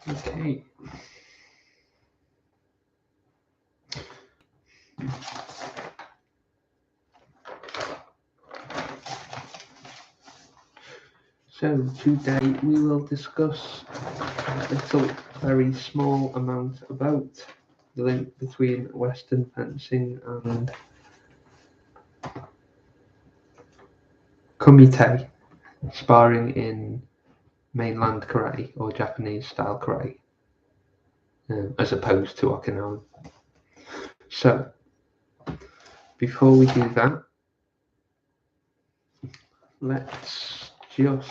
Okay. So today we will discuss a little, very small amount about the link between Western fencing and kumite, sparring in mainland karate or Japanese style karate, as opposed to Okinawan. So before we do that, let's just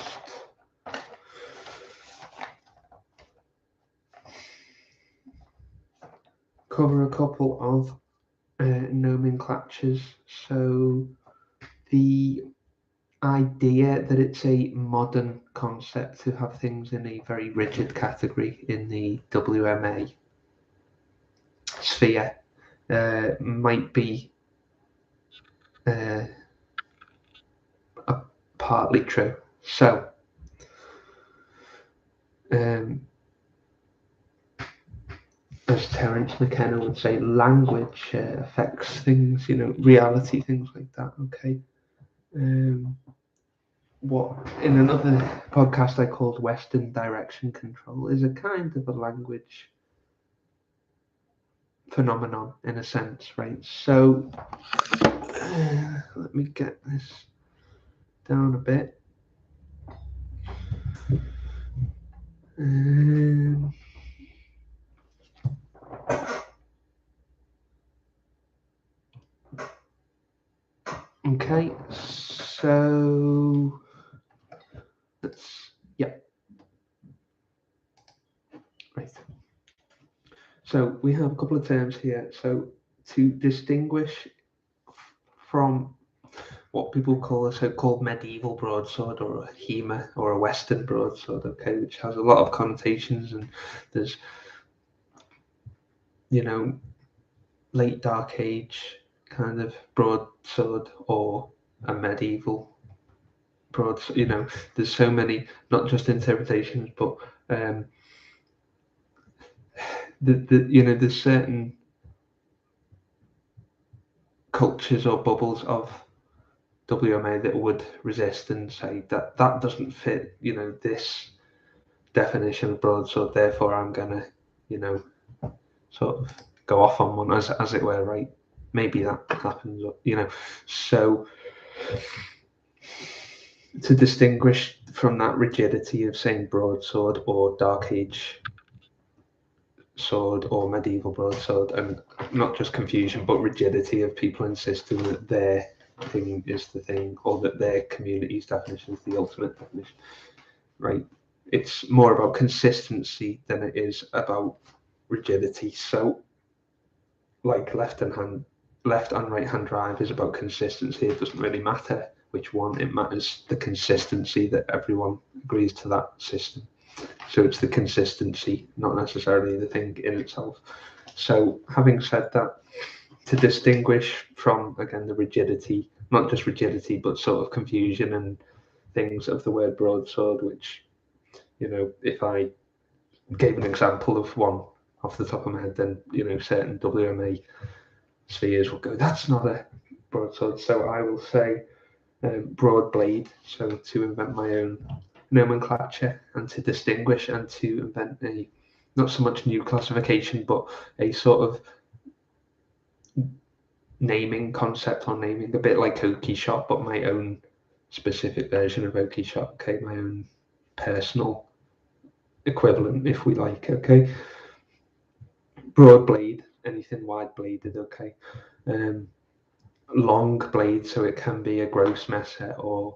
cover a couple of nomenclatures. So the idea that it's a modern concept to have things in a very rigid category in the WMA sphere might be partly true. So, as Terence McKenna would say, language affects things, reality, things like that. Okay. What in another podcast I called Western Direction Control is a kind of a language phenomenon in a sense, right? So let me get this down a bit. Okay, so right. So we have a couple of terms here. So to distinguish from what people call a so-called medieval broadsword or a HEMA or a Western broadsword, okay, which has a lot of connotations, and there's, late Dark Age kind of broadsword or a medieval broadsword. There's so many, not just interpretations, but there's certain cultures or bubbles of WMA that would resist and say that doesn't fit, this definition of broadsword, therefore I'm gonna, sort of go off on one as it were, right? Maybe that happens, so to distinguish from that rigidity of saying broadsword or Dark Age sword or medieval broadsword, and not just confusion but rigidity of people insisting that their thing is the thing, or that their community's definition is the ultimate definition, right? It's more about consistency than it is about rigidity. So like left and right hand drive is about consistency. It doesn't really matter which one, it matters the consistency that everyone agrees to that system. So it's the consistency, not necessarily the thing in itself. So having said that, to distinguish from, again, the rigidity, not just rigidity, but sort of confusion and things of the word broadsword, which, if I gave an example of one off the top of my head, then, certain WMA spheres will go, that's not a broadsword. So I will say broad blade, so to invent my own nomenclature and to distinguish and to invent a, not so much new classification, but a sort of naming concept or naming, a bit like Oki shot, but my own specific version of Oki shot, okay, my own personal equivalent, if we like, okay. Broad blade, anything wide bladed, okay. Long blade, so it can be a Grossmesser or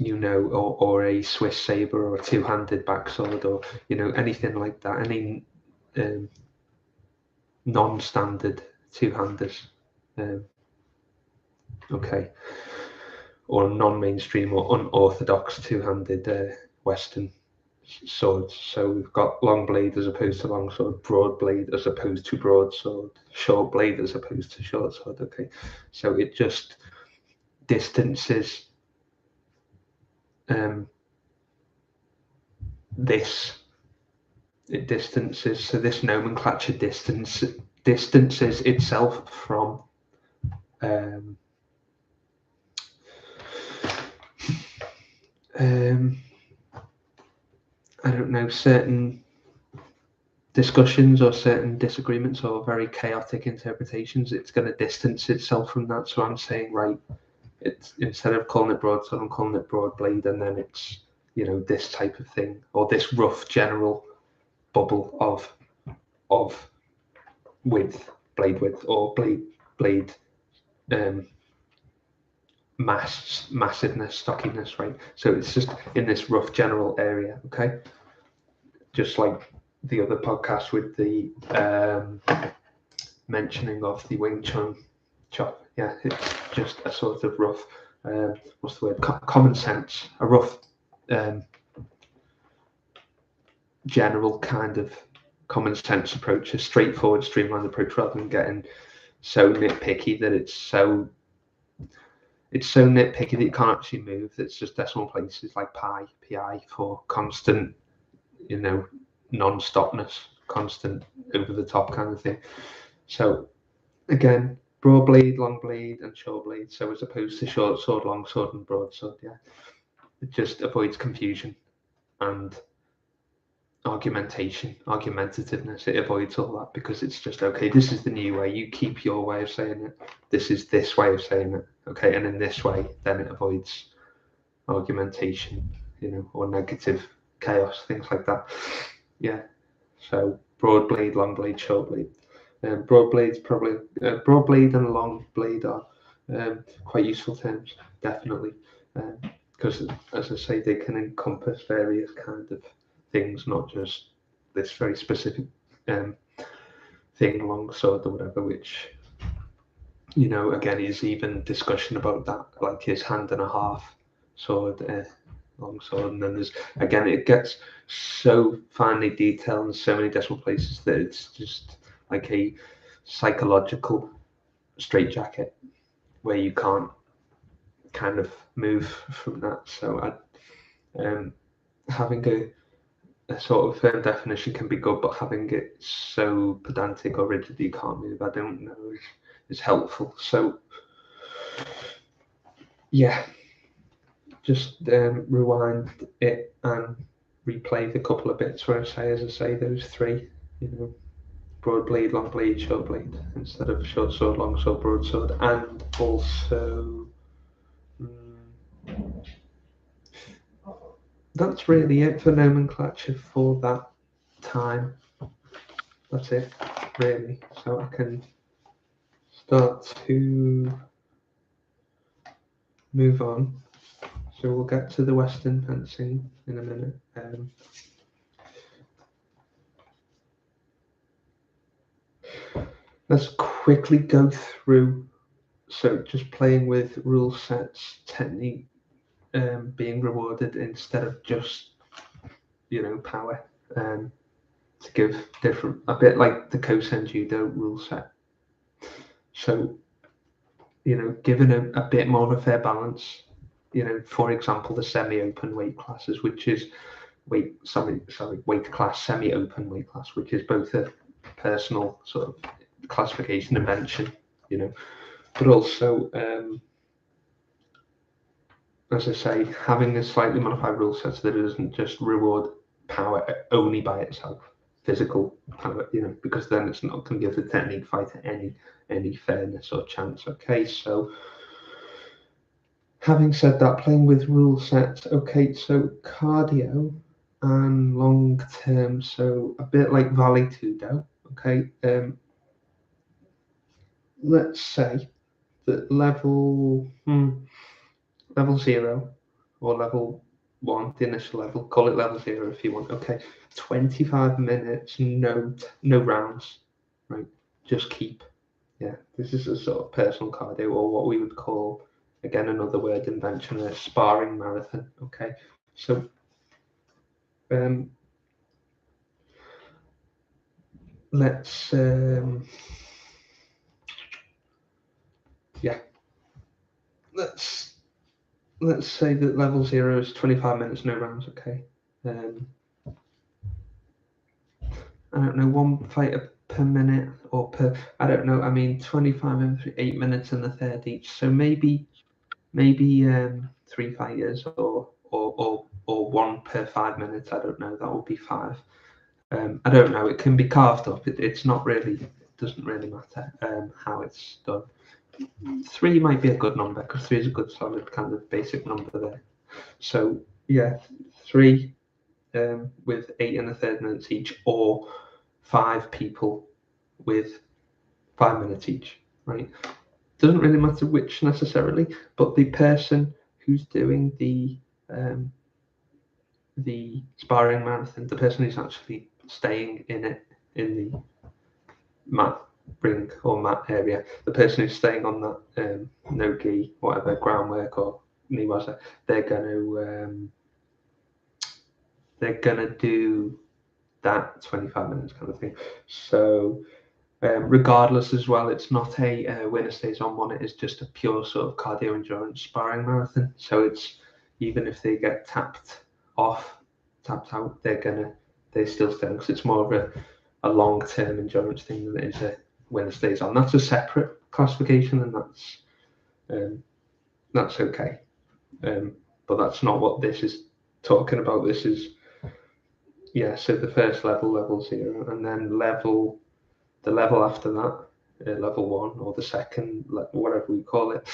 or a Swiss saber or a two-handed backsword, or anything like that, any non-standard two-handers, okay, or non-mainstream or unorthodox two-handed Western swords. So we've got long blade as opposed to long sword, broad blade as opposed to broadsword, short blade as opposed to short sword. Okay, so it just distances this it distances, so this nomenclature distances itself from I don't know, certain discussions or certain disagreements or very chaotic interpretations. It's going to distance itself from that. So I'm saying, right, it's instead of calling it broadsword, I'm calling it broad blade, and then it's, you know, this type of thing, or this rough general bubble of width, blade width, or blade massiveness, stockiness, right? So it's just in this rough general area, okay? Just like the other podcast with the mentioning of the Wing Chun chop. Yeah, it's just a sort of rough, what's the word? Common sense, a rough, general kind of common sense approach, a straightforward, streamlined approach, rather than getting so nitpicky that it's so nitpicky that you can't actually move. It's just decimal places like pi for constant, you know, non-stopness, constant over the top kind of thing. So again, broad blade, long blade, and short blade. So as opposed to short sword, long sword, and broadsword, yeah, it just avoids confusion and argumentativeness. It avoids all that because it's just, okay, this is the new way. You keep your way of saying it. This is this way of saying it. Okay, and in this way, then it avoids argumentation, you know, or negative chaos, things like that. Yeah. So broad blade, long blade, short blade. Broad blades probably broad blade and long blade are quite useful terms, definitely, because as I say, they can encompass various kind of things, not just this very specific thing, long sword or whatever, which, you know, again, is even discussion about that, like his hand and a half sword, long sword, and then there's, again, it gets so finely detailed in so many decimal places that it's just like a psychological straitjacket where you can't kind of move from that. So having a sort of firm definition can be good, but having it so pedantic or rigid that you can't move, I don't know, is helpful. So yeah, just rewind it and replay the couple of bits where I say, as I say, those three, you know, broad blade, long blade, short blade, instead of short sword, long sword, broadsword, and also that's really it for nomenclature for that time. That's it, really. So I can start to move on. So we'll get to the Western fencing in a minute. Let's quickly go through. So just playing with rule sets, technique being rewarded instead of just, you know, power. To give different, a bit like the Kosen Judo rule set. So, you know, given a bit more of a fair balance, you know, for example, the semi-open weight classes, which is weight class, semi-open weight class, which is both a personal sort of classification invention, you know, but also, as I say, having a slightly modified rule set so that it doesn't just reward power only by itself, physical power, you know, because then it's not going to give the technique fighter any fairness or chance. Okay, so having said that, playing with rule sets. Okay, so cardio and long term, so a bit like Vale Tudo. Okay, let's say that level 0 or level 1, the initial level, call it level 0 if you want. Okay, 25 minutes, no rounds, right? Just keep. Yeah, this is a sort of personal cardio, or what we would call, again, another word invention, a sparring marathon. Okay, so let's let's let's say that level 0 is 25 minutes, no rounds. Okay. I don't know, one fighter per minute or per, I don't know. I mean, 25 and 8 minutes and a third each. So maybe 3 fighters or one per 5 minutes. I don't know. That would be 5. I don't know. It can be carved up. It's not really. It doesn't really matter how it's done. 3 might be a good number because 3 is a good solid kind of basic number there. So yeah, 3 with 8 and a third minutes each, or 5 people with 5 minutes each. Right. Doesn't really matter which necessarily, but the person who's doing the sparring marathon, the person who's actually staying in it, in the mat ring or mat area, the person who's staying on that no-gi, whatever, groundwork or niwaza, they're gonna do that 25 minutes kind of thing. So regardless as well, it's not a winner stays on one. It is just a pure sort of cardio endurance sparring marathon. So it's, even if they get tapped out, they still stay, because it's more of a long-term endurance thing than it is a winner stays on. That's a separate classification, and that's okay. But that's not what this is talking about. This is, yeah, so the first level 0, and then the level after that, level 1, or the second, whatever we call it.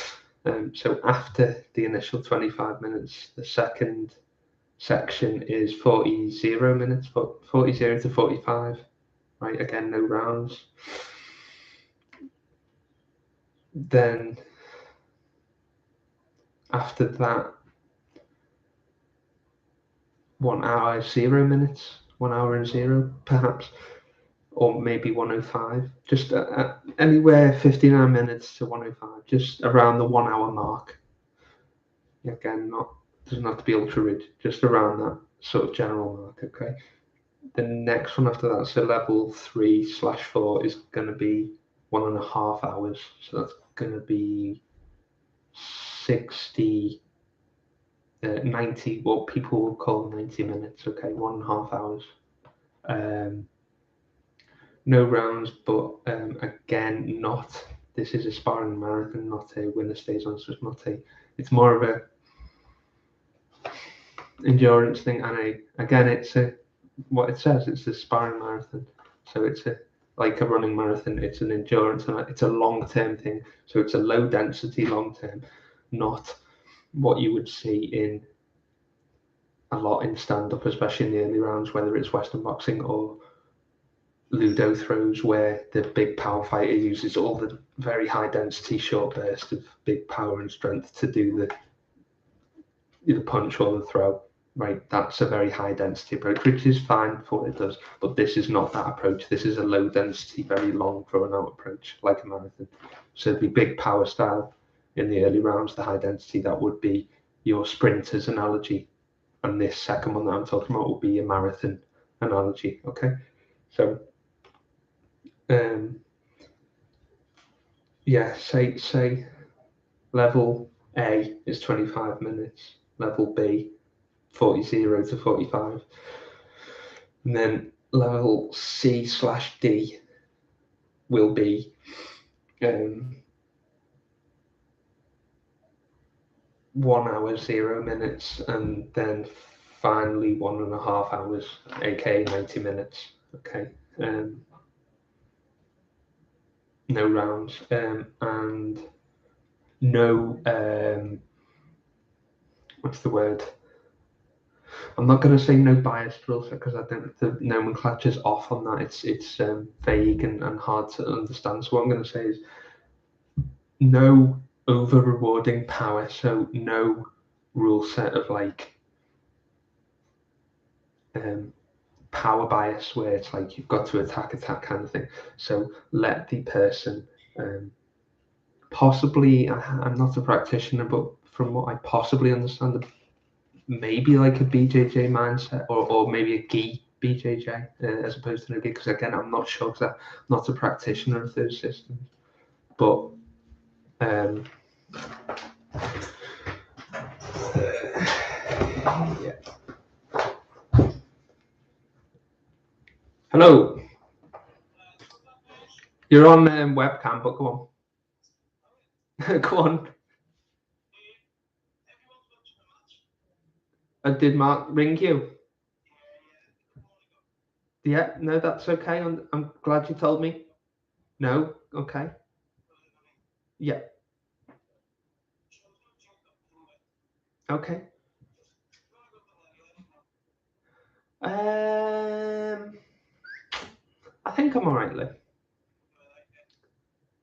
So after the initial 25 minutes, the second section is 40 minutes, 40 to 45. Right, again, no rounds. Then after that, 1 hour 0 minutes, 1 hour and 0 perhaps, or maybe 105, just anywhere 59 minutes to 105, just around the 1 hour mark. Again, doesn't have to be ultra rigid, just around that sort of general mark. Okay. The next one after that, so level 3/4, is going to be 1.5 hours. So that's going to be 60, 90, what people will call 90 minutes. Okay, 1.5 hours. No rounds, but again, this is a sparring marathon, not a winner stays on. So it's more of a endurance thing, and again, it's what it says. It's a sparring marathon, so it's like a running marathon. It's an endurance, and it's a long-term thing. So it's a low density long-term, not what you would see in a lot in stand-up, especially in the early rounds, whether it's Western boxing or Ludo throws, where the big power fighter uses all the very high density short burst of big power and strength to do the punch or the throw. Right, that's a very high density approach, which is fine for what it does, but this is not that approach. This is a low density, very long drawn out approach, like a marathon. So the big power style in the early rounds, the high density, that would be your sprinters analogy, and this second one that I'm talking about will be a marathon analogy. Okay, so yeah, say level A is 25 minutes, level B 40 to 45, and then level C/D will be 1 hour 0 minutes, and then finally 1.5 hours, aka 90 minutes. Okay, no rounds, and no what's the word? I'm not going to say no bias drills, because I think the nomenclature's off on that. It's vague and hard to understand. So what I'm going to say is no over rewarding power. So no rule set of like power bias where it's like you've got to attack kind of thing. So let the person possibly, I'm not a practitioner, but from what I possibly understand, maybe like a BJJ mindset, or maybe a gi BJJ as opposed to no gi, because again, I'm not sure, because I'm not a practitioner of those systems. But Yeah. Hello. You're on webcam, but go on. Go on. Did Mark ring you? Yeah, no, that's okay. I'm glad you told me. No, okay. Yeah. Okay. I think I'm all right, Liv.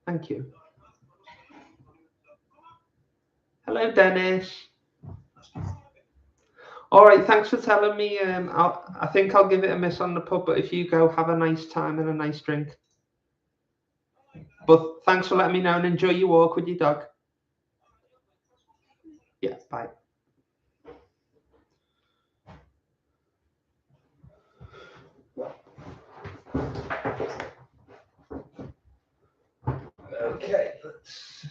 Thank you. Hello, Dennis. All right, thanks for telling me. I think I'll give it a miss on the pub, but if you go, have a nice time and a nice drink. But thanks for letting me know and enjoy your walk with your dog. Yeah, bye. Okay, let's.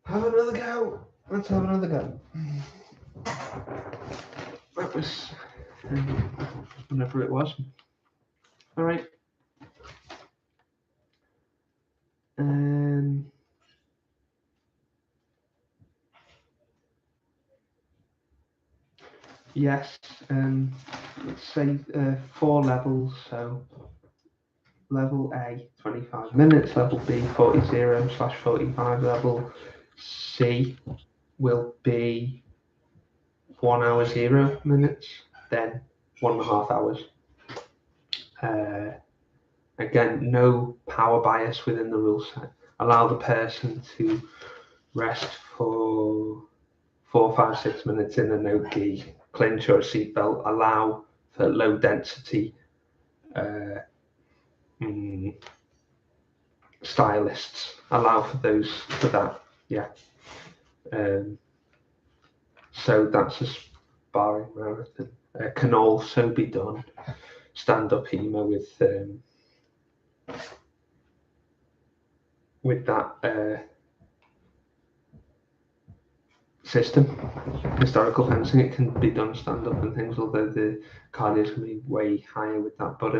Have another go. Let's have another go. That was whenever it was. All right. Yes. Let's say 4 levels. So level A, 25 minutes. Level B, 40/45. Level C will be 1 hour 0 minutes. Then 1.5 hours. Again, no power bias within the rule set. Allow the person to rest for 4, 5, 6 minutes in a no-gi clinch or a seatbelt. Allow for low density stylists. Allow for that. Yeah. So that's a sparring marathon. Can also be done stand-up HEMA with that system. Historical fencing, it can be done stand-up and things, although the cardio can be way higher with that. But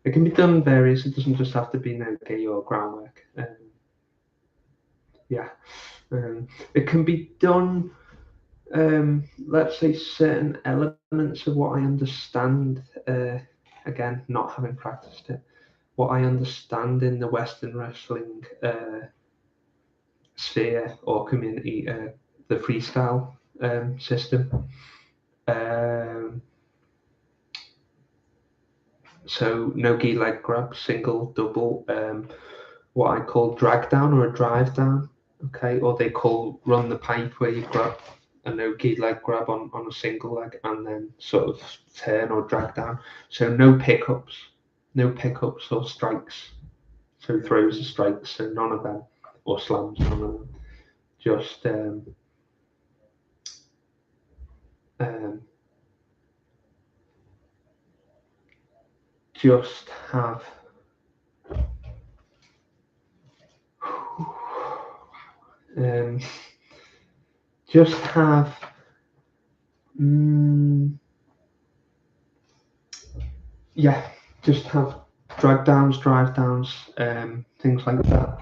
it can be done various. It doesn't just have to be no-gi or groundwork. It can be done. Let's say certain elements of what I understand. Again, not having practiced it, what I understand in the Western wrestling sphere or community, the freestyle system. So no-gi leg grab, single, double, what I call drag down or a drive down, okay, or they call run the pipe, where you grab a no-gi leg grab on a single leg and then sort of turn or drag down. So no pickups or strikes. So throws or strikes, so none of them, or slams, none of them. Just have just have just have drag downs, drive downs, things like that,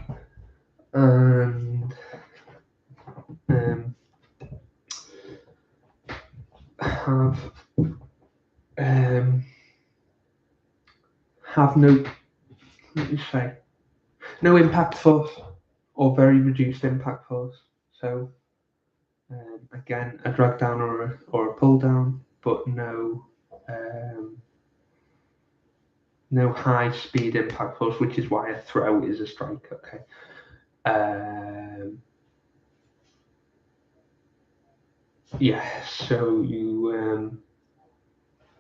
and have no, let me say, no impact force or very reduced impact force. So again, a drag down or a pull down, but no high speed impact force, which is why a throw is a strike. Okay. So you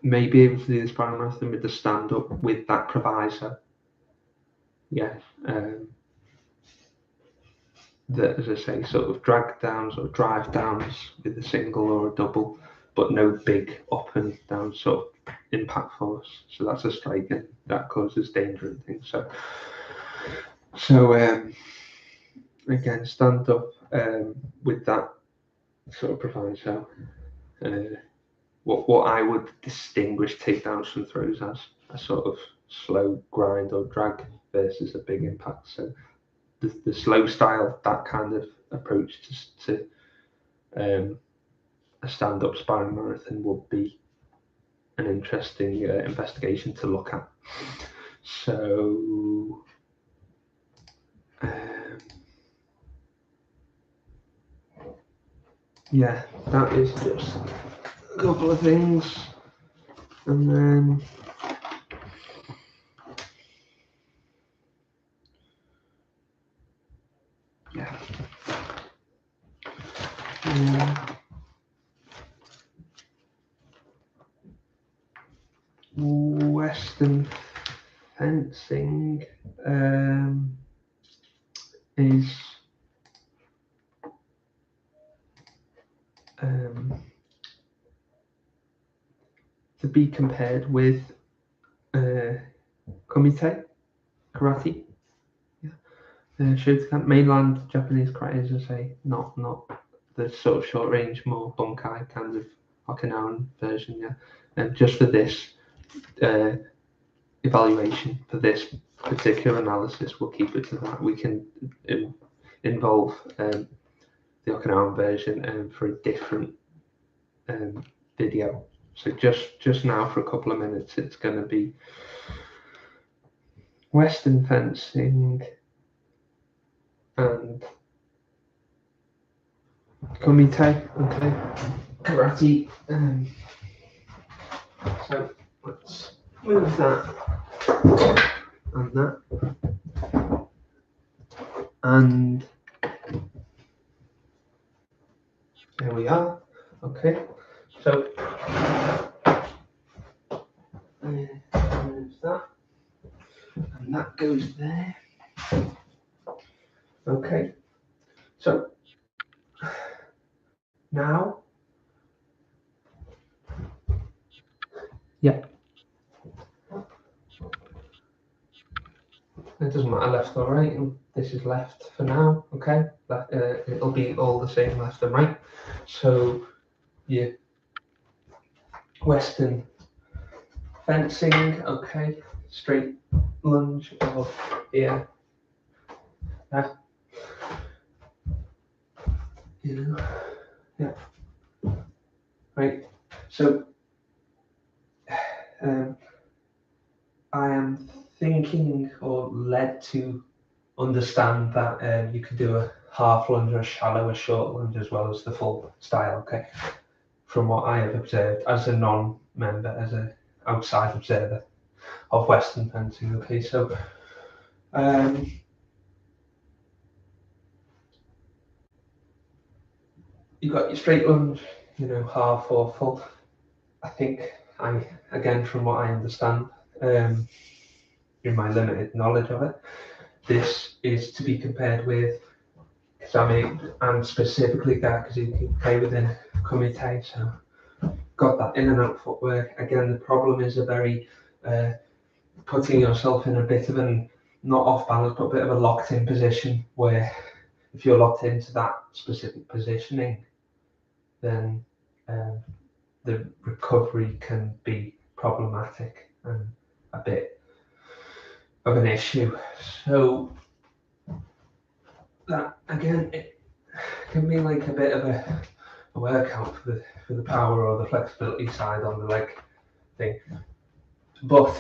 may be able to do this sparring marathon with the stand up with that proviso. Yes. That, as I say, sort of drag downs or drive downs with a single or a double, but no big up and down. Sort of impact force. So that's a strike, and that causes danger and things. So again, stand up with that sort of proviso. What I would distinguish takedowns from throws as a sort of slow grind or drag versus a big impact. So the slow style, that kind of approach to a stand-up sparring marathon would be an interesting investigation to look at. So yeah, that is just a couple of things, and then Western fencing is to be compared with Kumite karate. Shotokan, mainland Japanese karate, as I say, not the sort of short range, more bunkai kind of Okinawan version. Yeah, and just for this evaluation, for this particular analysis, we'll keep it to that. We can involve the Okinawan version for a different video. So just now for a couple of minutes, it's going to be Western fencing and Kumite, okay, karate. So let's move that and that, and there we are. Okay, so move that, and that goes there. Okay, so now, yeah, it doesn't matter left or right. This is left for now. Okay, it'll be all the same left and right. So yeah, Western fencing. Okay, straight lunge of here. Yeah, right. So I am thinking or led to understand that you could do a half lunge or a shallow, a short lunge as well as the full style. Okay, from what I have observed as a non-member, as an outside observer of Western fencing. Okay, so you got your straight lunge, half or full. I think again, from what I understand, in my limited knowledge of it, this is to be compared with Kizami and specifically Gakuzuki play within Kumite. So got that in and out footwork. Again, the problem is a very putting yourself in a bit of an not off balance, but a bit of a locked in position where if you're locked into that specific positioning, then the recovery can be problematic and a bit of an issue. So that again, it can be like a bit of a workout for the power or the flexibility side on the leg thing. But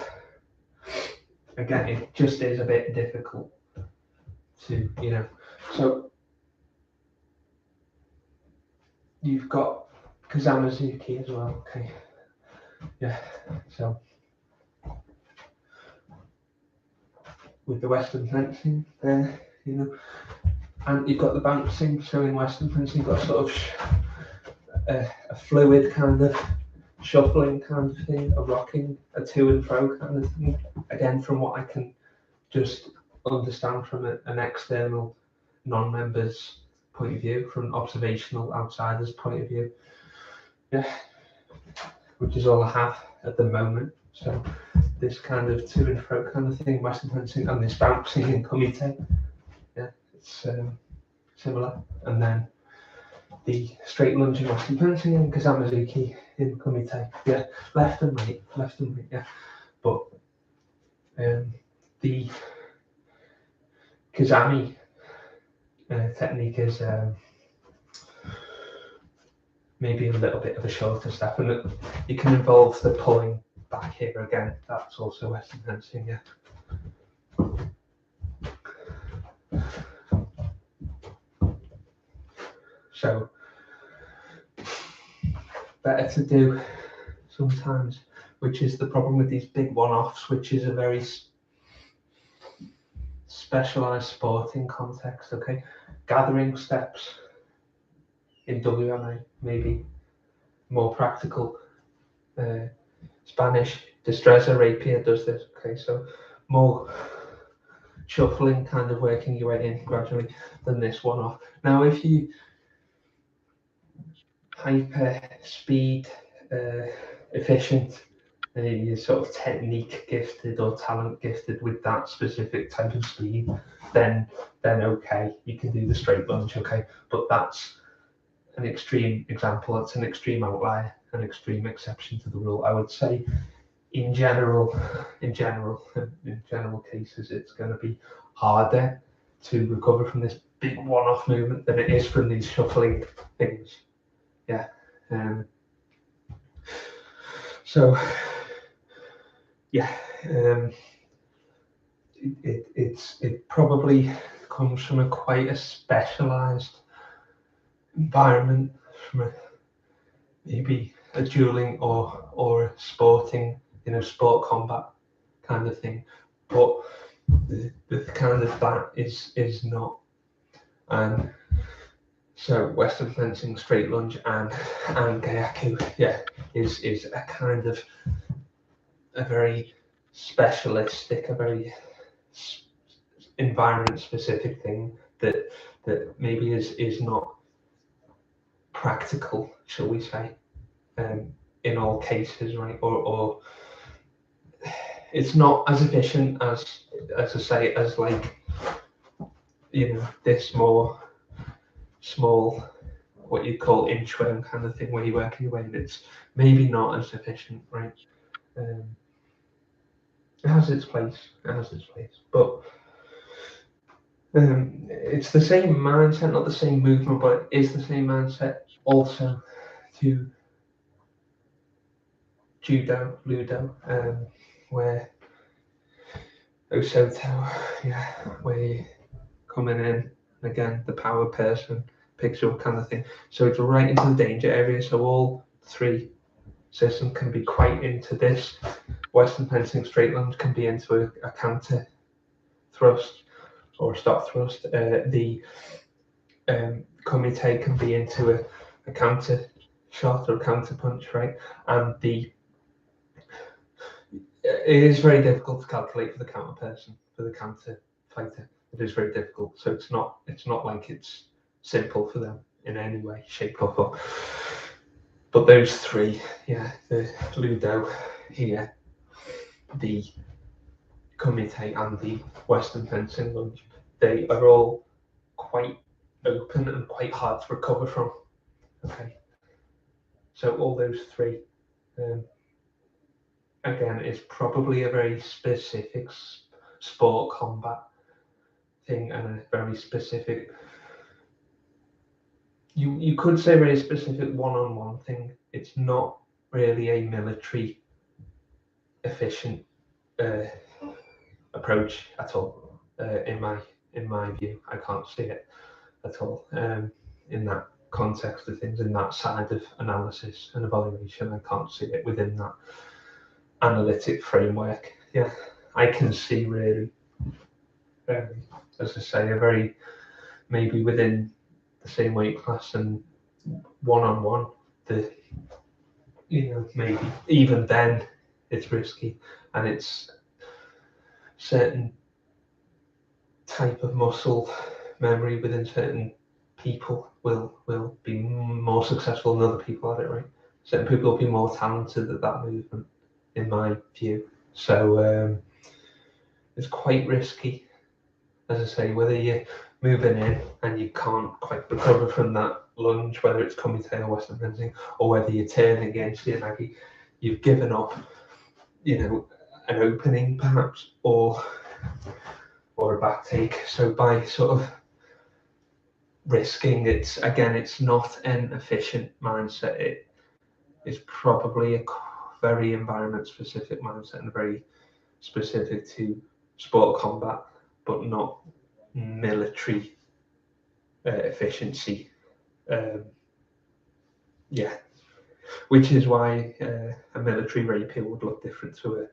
again, it just is a bit difficult to, So you've got Kazamazuki as well. Okay. Yeah. So with the Western fencing there, and you've got the bouncing. So in Western fencing, you've got sort of a fluid kind of shuffling kind of thing, a rocking, a to and fro kind of thing. Again, from what I can just understand from an external non-member's point of view, from an observational outsider's point of view. Yeah. which is all I have at the moment. So this kind of to and fro kind of thing, Western fencing, and this bouncing in kumite. Yeah, it's similar. And then the straight lunge in Western fencing and Kazamazuki in kumite. Yeah, left and right, yeah. But the Kazami technique is maybe a little bit of a shorter step, and you can involve the pulling back here again. That's also Western fencing, yeah. So better to do sometimes, which is the problem with these big one-offs, which is a very specialized sporting context. Okay, gathering steps in WMA maybe more practical. Spanish Destreza Rapier does this. Okay, so more shuffling, kind of working your way in gradually than this one off. Now, if you hyper speed, efficient, you're sort of technique gifted or talent gifted with that specific type of speed, then okay, you can do the straight lunge. Okay, but that's an extreme example. That's an extreme outlier, an extreme exception to the rule. I would say, in general cases, it's going to be harder to recover from this big one-off movement than it is from these shuffling things. Yeah. So yeah, it probably comes from quite a specialized environment, from maybe a dueling or a sporting, sport combat kind of thing. But the kind of that is not. And so Western fencing, straight lunge, and Gyaku, yeah, is a kind of a very specialistic, a very environment specific thing that maybe is not practical, shall we say, in all cases, right? Or it's not as efficient as I say, as like, this more small, what you call inchworm kind of thing, where you work your way, and it's maybe not as efficient, right? It has its place, but it's the same mindset, not the same movement, but it is the same mindset also to judo, ludo, where Osoto, yeah, where you're coming in, again, the power person picks you up kind of thing. So it's right into the danger area. So all three systems can be quite into this. Western fencing straight lunge can be into a counter thrust or stop thrust. The kumite can be into a counter shot or counter punch, right? And it is very difficult to calculate for the counter person, for the counter fighter. It is very difficult. So it's not like it's simple for them in any way, shape, or form. But those three, yeah, the ludo here, the kumite, and the Western fencing lunge, they are all quite open and quite hard to recover from. Okay, so all those three, again, is probably a very specific sport combat thing, and a very specific, you could say very specific one-on-one thing. It's not really a military efficient approach at all, in my view. I can't see it at all in that context of things, in that side of analysis and evaluation. I can't see it within that analytic framework. Yeah, I can see really, as I say, a very, maybe within the same weight class and one-on-one, maybe even then it's risky, and it's certain type of muscle memory within certain people will be more successful than other people at it, right? certain people will be more talented at that movement, in my view. So it's quite risky, as I say, whether you're moving in and you can't quite recover from that lunge, whether it's Kumite or Western fencing, or whether you're turning against the Yanagi, you've given up, an opening perhaps, or a back take. So by sort of risking, it's not an efficient mindset. It is probably a very environment specific mindset and very specific to sport combat, but not military efficiency. Which is why a military rapier would look different to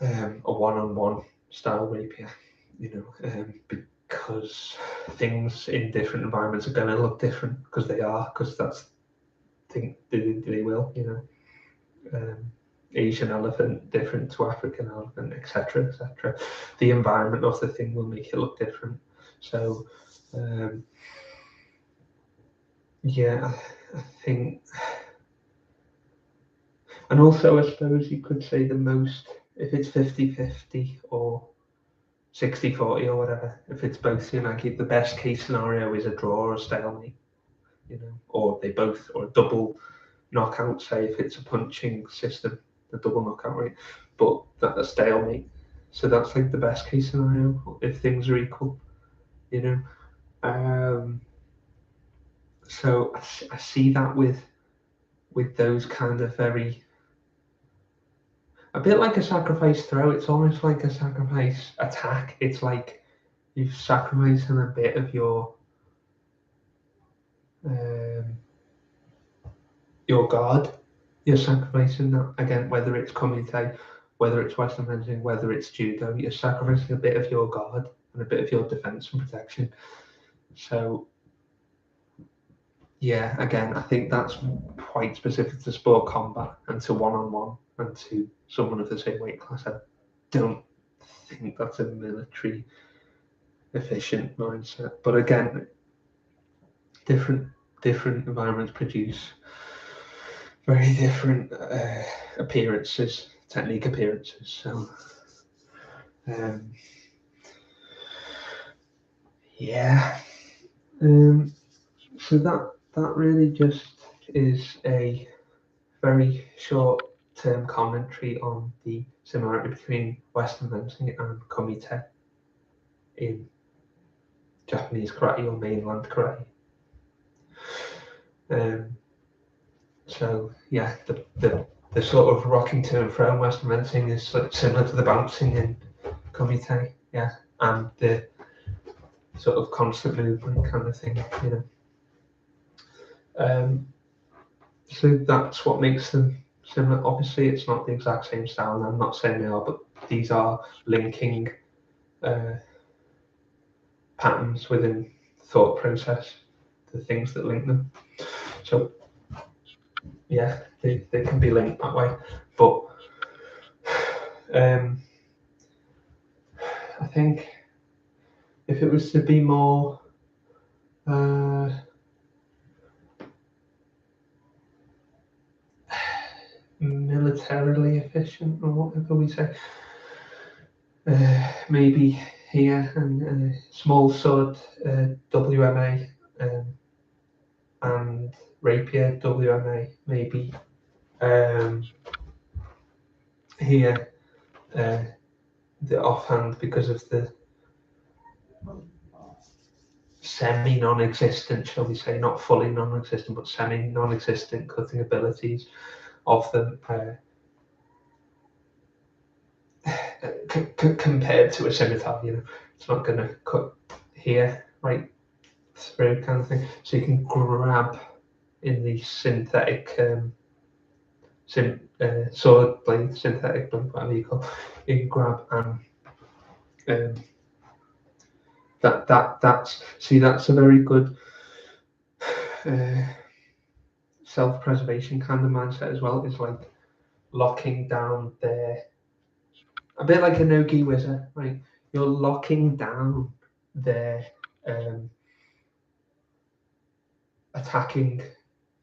a one-on-one style rapier, because things in different environments are going to look different, because that's they will, Asian elephant different to African elephant, etc., etc. The environment of the thing will make it look different. So, I think, and also I suppose you could say the most, if it's 50-50 or 60-40 or whatever, if it's both, the best case scenario is a draw or a stalemate, or they both, or a double knockout, say if it's a punching system, the double knockout rate, but that's a stalemate. So that's like the best case scenario if things are equal, So I see that with those kind of a bit like a sacrifice throw. It's almost like a sacrifice attack. It's like you've sacrificed a bit of your guard. You're sacrificing that, again, whether it's Kumite, whether it's Western fencing, whether it's judo. You're sacrificing a bit of your guard and a bit of your defense and protection. So yeah, again, I think that's quite specific to sport combat and to one-on-one and to someone of the same weight class. I don't think that's a military efficient mindset. But again, different environments produce very different appearances, technique appearances. So so that really just is a very short-term commentary on the similarity between Western fencing and Kumite in Japanese karate or mainland karate. So yeah, the sort of rocking to and fro in Western fencing is similar to the bouncing in Kumite, and the sort of constant movement kind of thing, So that's what makes them similar. Obviously, it's not the exact same style, and I'm not saying they are, but these are linking patterns within thought process, the things that link them. So yeah, they can be linked that way. But I think if it was to be more militarily efficient, or whatever we say, maybe here and small sword WMA and rapier WMA, maybe here the offhand, because of the semi-non-existent, shall we say, not fully non-existent, but semi-non-existent cutting abilities of them compared to a scimitar. It's not going to cut here right through, kind of thing. So you can grab in the synthetic sword blade, synthetic blade, whatever you call it. You can grab and that's a very good self-preservation kind of mindset as well. It's like locking down a bit like a no-gi whizzer, right? You're locking down their attacking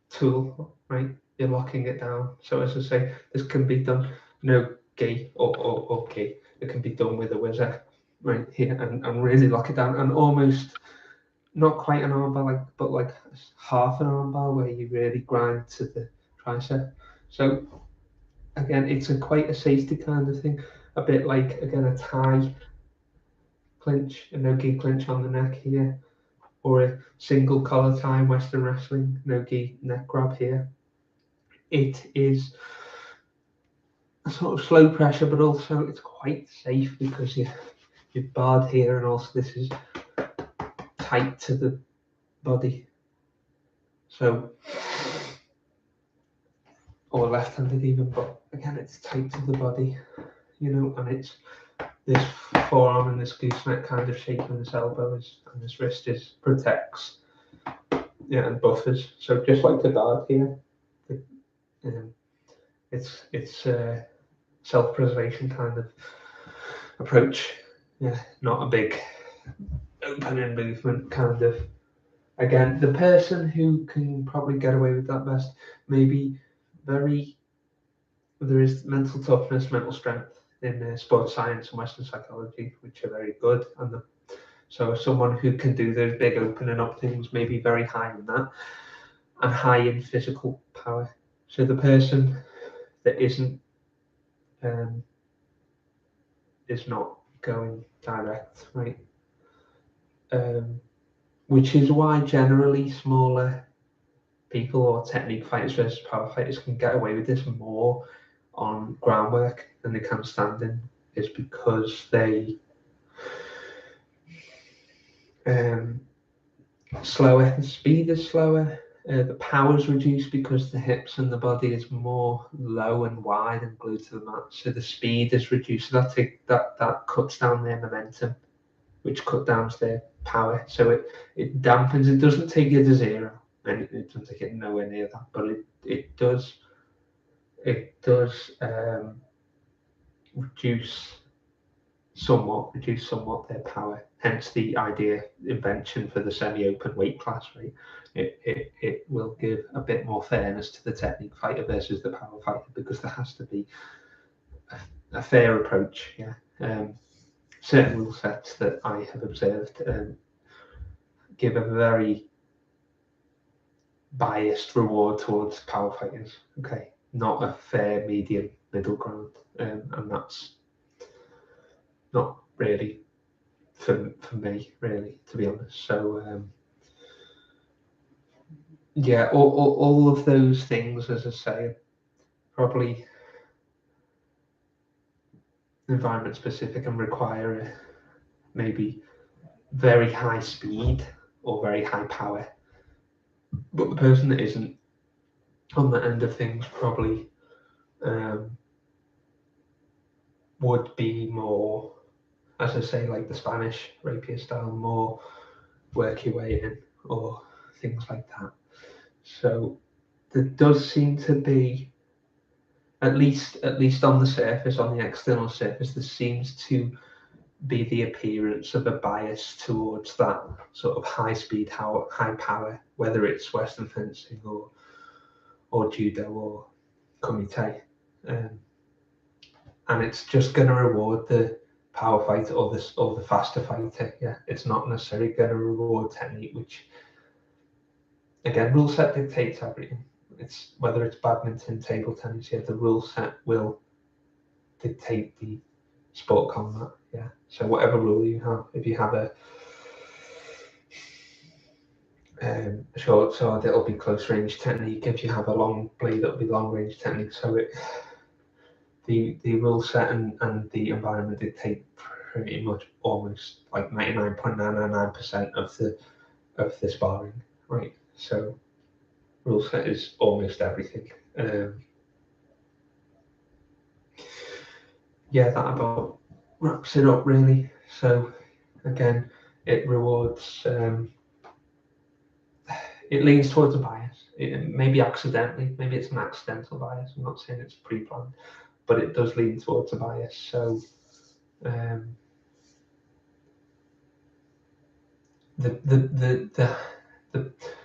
tool, right? You're locking it down. So as I say, this can be done, no gi or gi. It can be done with a whizzer right here and really lock it down, and almost not quite an armbar, but like half an armbar where you really grind to the tricep. So again, it's quite a safety kind of thing, a bit like again a Thai clinch, a no gi clinch on the neck here, or a single collar tie in Western wrestling, no gi neck grab here. It is a sort of slow pressure, but also it's quite safe because you're barred here, and also this is tight to the body. So, or left-handed even, but again, it's tight to the body, and it's this forearm and this gooseneck kind of shape, and this elbow and this wrist protects, and buffers. So just like the guard here, it's self-preservation kind of approach. Yeah, not a big opening movement kind of. Again, the person who can probably get away with that best, maybe there is mental toughness, mental strength in sports science and Western psychology, which are very good. So someone who can do those big opening up things, maybe very high in that, and high in physical power. So the person that is not going direct, right? Which is why generally smaller people or technique fighters versus power fighters can get away with this more on groundwork than they can standing, is because they slower, the speed is slower, the power is reduced because the hips and the body is more low and wide and glued to the mat, so the speed is reduced. So that cuts down their momentum, which cut down their power. So it dampens. It doesn't take it to zero, and it doesn't take it nowhere near that, but it does reduce somewhat their power. Hence the invention for the semi-open weight class, right? It will give a bit more fairness to the technique fighter versus the power fighter, because there has to be a fair approach. Yeah. Certain rule sets that I have observed give a very biased reward towards power fighters. Okay, not a fair medium middle ground, and that's not really for me, really, to be honest. So yeah, all of those things, as I say, probably environment specific and require maybe very high speed or very high power. But the person that isn't on the end of things probably would be more, as I say, like the Spanish rapier style, more work your way in or things like that. So there does seem to be, at least on the surface, on the external surface, there seems to be the appearance of a bias towards that sort of high speed, high power, whether it's Western fencing or judo or kumite, and it's just going to reward the power fighter or the faster fighter. Yeah, it's not necessarily going to reward technique, which again, rule set dictates everything. It's whether it's badminton, table tennis. Yeah, the rule set will dictate the sport combat. Yeah, so whatever rule you have, if you have a short sword, it'll be close range technique. If you have a long blade, it'll be long range technique. So the rule set and the environment dictate pretty much almost like 99.999% of the sparring, right? So rule set is almost everything. Yeah, that about wraps it up really. So again, it rewards, it leans towards a bias. Maybe accidentally, maybe it's an accidental bias. I'm not saying it's pre-planned, but it does lean towards a bias. So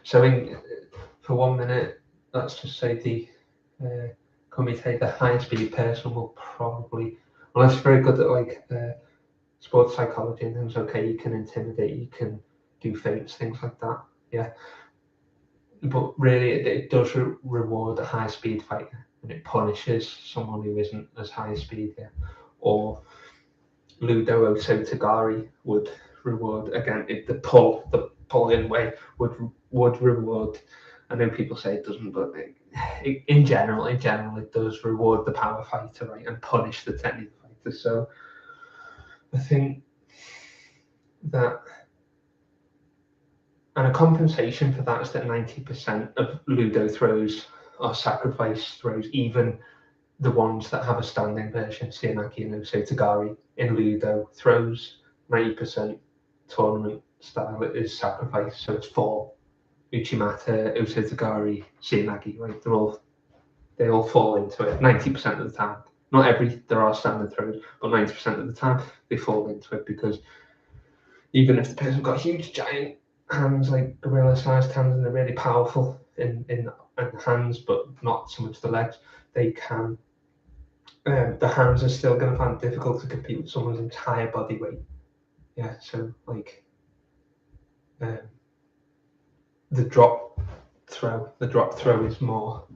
so for 1 minute, let's just say the Kumite, the high speed person will probably, unless you're very good at like sports psychology and things, okay, you can intimidate, you can do feints, things like that. Yeah. But really, it does reward a high speed fighter, and it punishes someone who isn't as high speed. Yeah. Or Ludo Osotogari would reward again the pull in way would reward. I know people say it doesn't, but in general, it does reward the power fighter, right, and punish the technical fighter. So I think that, and a compensation for that is that 90% of Ludo throws are sacrifice throws, even the ones that have a standing version, Sianaki and Osotogari in Ludo throws 90% tournament style is sacrifice. So it's for Uchimata, Osotogari, Sianaki, right? They all fall into it 90% of the time. Not there are standard throws, but 90% of the time they fall into it, because even if the person's got huge giant hands, like gorilla sized hands, and they're really powerful in the hands, but not so much the legs, they can the hands are still going to find it difficult to compete with someone's entire body weight. Yeah, so like um, the drop throw is more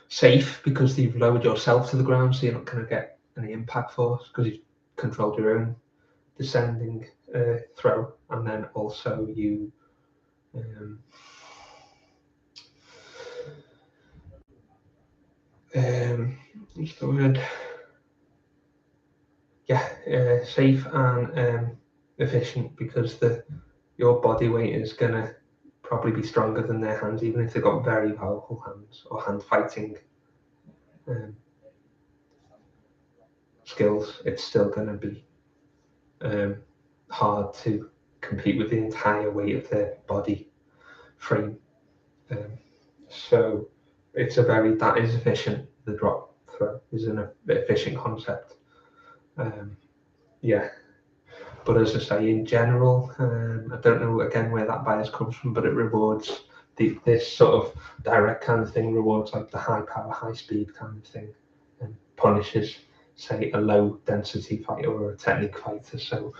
safe because you've lowered yourself to the ground, so you're not going to get any impact force because you've controlled your own descending throw, and then also you what's the word? Yeah, safe and efficient, because your body weight is gonna probably be stronger than their hands, even if they've got very powerful hands or hand fighting skills. It's still gonna be hard to compete with the entire weight of their body frame. So that is efficient. The drop throw is an efficient concept. Yeah. But as I say, in general, I don't know again where that bias comes from, but it rewards this sort of direct kind of thing, rewards like the high power, high speed kind of thing, and punishes, say, a low density fighter or a technique fighter. So,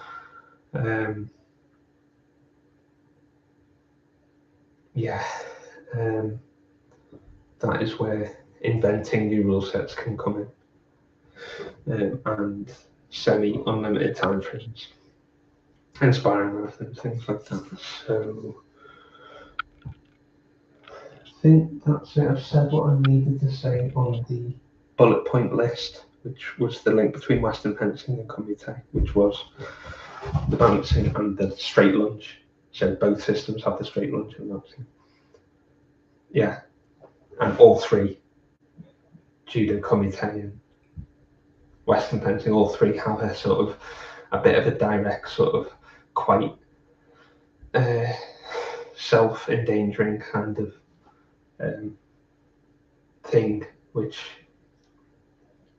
yeah, that is where inventing new rule sets can come in, and semi-unlimited time frames, inspiring marathons, things like that. So I think that's it. I've said what I needed to say on the bullet point list, which was the link between Western fencing and Kumite, which was the balancing and the straight lunge. So both systems have the straight lunge and balancing. Yeah, and all three, Judo, Kumite, and Western fencing, all three have a sort of a bit of a direct sort of quite self-endangering kind of thing, which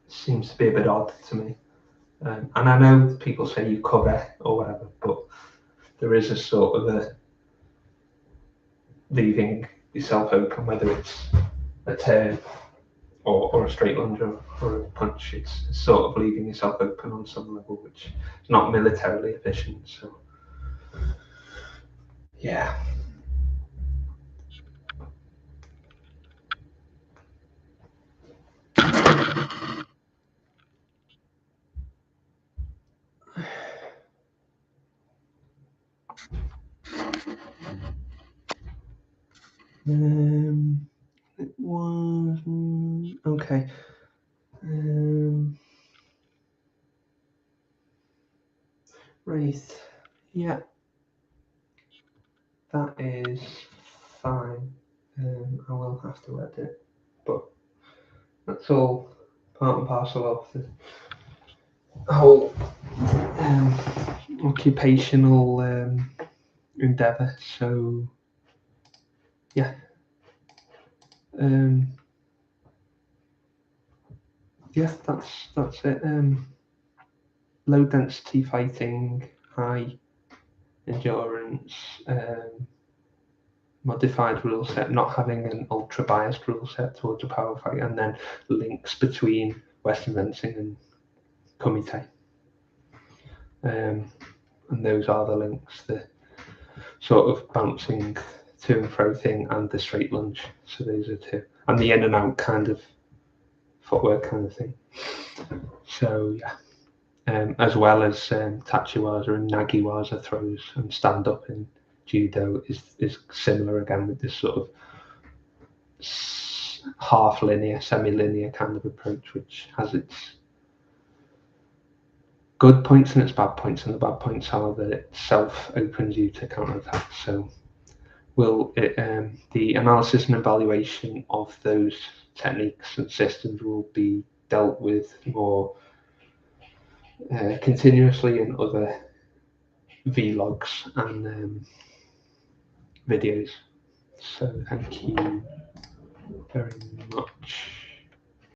seems to be a bit odd to me. And I know people say you cover or whatever, but there is a sort of a leaving yourself open, whether it's a turn or a straight lunge or a punch. It's sort of leaving yourself open on some level, which is not militarily efficient. So, yeah. It was okay. Right. Yeah, that is fine. I will have to edit, but that's all part and parcel of the whole occupational endeavour. So, yeah. Yeah, that's it. Low density fighting, high endurance, modified rule set, not having an ultra biased rule set towards a power fight, and then links between Western fencing and Kumite. And those are the links, the sort of bouncing to and fro thing and the straight lunge. So those are two, and the in and out kind of footwork kind of thing. So yeah. As well as tachiwaza and nagiwaza throws, and stand up in judo is similar again, with this sort of half linear, semi-linear kind of approach, which has its good points and its bad points, and the bad points are that it self opens you to counterattack. So the analysis and evaluation of those techniques and systems will be dealt with more continuously in other vlogs and videos. So thank you very much.